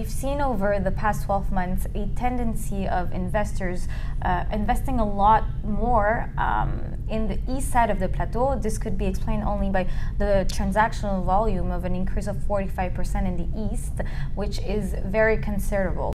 we've seen over the past 12 months a tendency of investors investing a lot more in the east side of the Plateau. This could be explained only by the transactional volume of an increase of 45% in the east, which is very considerable.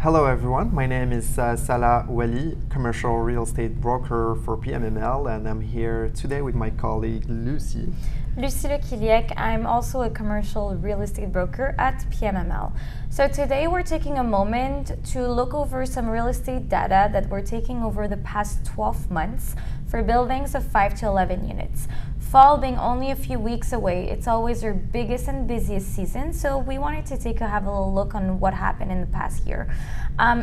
Hello everyone, my name is Sanaa Benzakour, commercial real estate broker for PMML, and I'm here today with my colleague Lucie. Lucie Lequiliec, I'm also a commercial real estate broker at PMML. So today we're taking a moment to look over some real estate data that we're taking over the past 12 months for buildings of 5 to 11 units. Fall being only a few weeks away, it's always our biggest and busiest season, so we wanted to have a little look on what happened in the past year.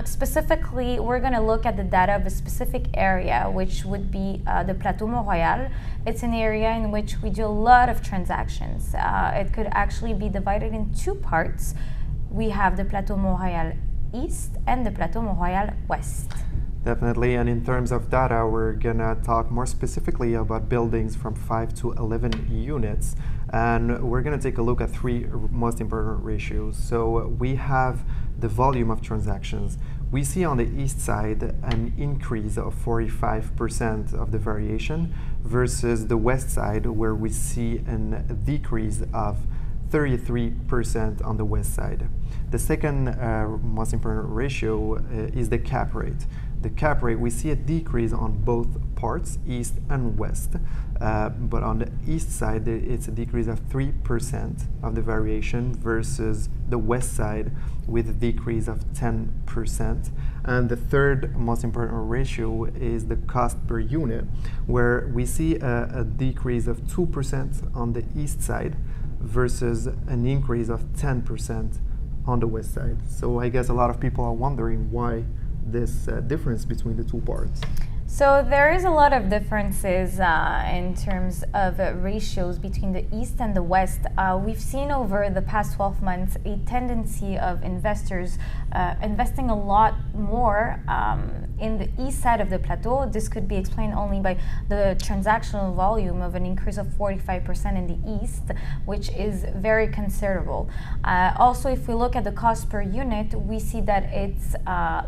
Specifically, we're going to look at the data of a specific area, which would be the Plateau Mont-Royal. It's an area in which we do a lot of transactions. It could actually be divided in two parts. We have the Plateau Mont-Royal East and the Plateau Mont-Royal West. Definitely, and in terms of data, we're gonna talk more specifically about buildings from 5 to 11 units, and we're gonna take a look at three most important ratios. So we have the volume of transactions. We see on the east side an increase of 45% of the variation versus the west side, where we see a decrease of 33% on the west side. The second most important ratio is the cap rate. The cap rate, we see a decrease on both parts, east and west, but on the east side it's a decrease of 3% of the variation versus the west side with a decrease of 10%. And the third most important ratio is the cost per unit, where we see a decrease of 2% on the east side versus an increase of 10% on the west side. So I guess a lot of people are wondering why this difference between the two parts. So there is a lot of differences in terms of ratios between the east and the west. We've seen over the past 12 months a tendency of investors investing a lot more in the east side of the Plateau. This could be explained only by the transactional volume of an increase of 45% in the east, which is very considerable. Also, if we look at the cost per unit, we see that it's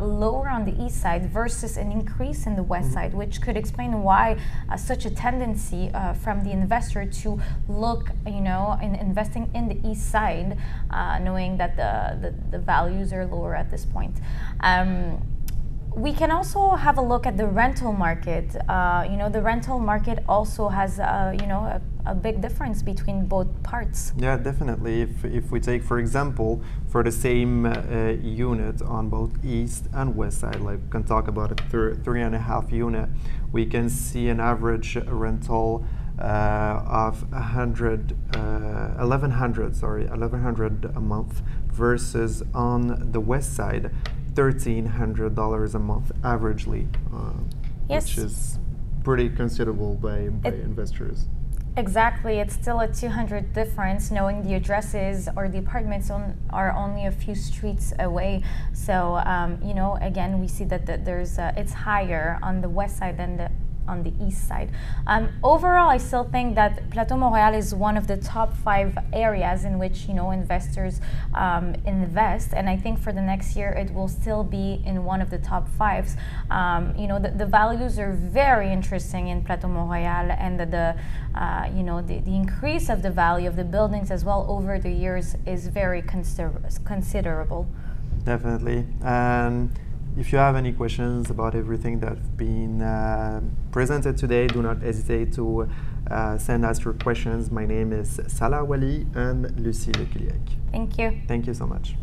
lower on the east side versus an increase in the west side, which could explain why such a tendency from the investor to look, in investing in the east side, knowing that the values are lower at this point. We can also have a look at the rental market. The rental market also has, a big difference between both parts. Yeah, definitely. If we take, for example, for the same unit on both east and west side, like we can talk about a 3.5 unit, we can see an average rental of $1,100 a month versus on the west side $1,300 a month averagely, yes, which is pretty considerable by investors. Exactly, it's still a $200 difference, knowing the addresses or the apartments are only a few streets away. So again, we see that it's higher on the west side than on the east side. Overall, I still think that Plateau Mont-Royal is one of the top 5 areas in which investors invest, and I think for the next year it will still be in one of the top 5s. The values are very interesting in Plateau Mont-Royal, and the increase of the value of the buildings as well over the years is very considerable. Definitely. If you have any questions about everything that's been presented today, do not hesitate to send us your questions. My name is Sanaa Benzakour and Lucie Lequiliec. Thank you. Thank you so much.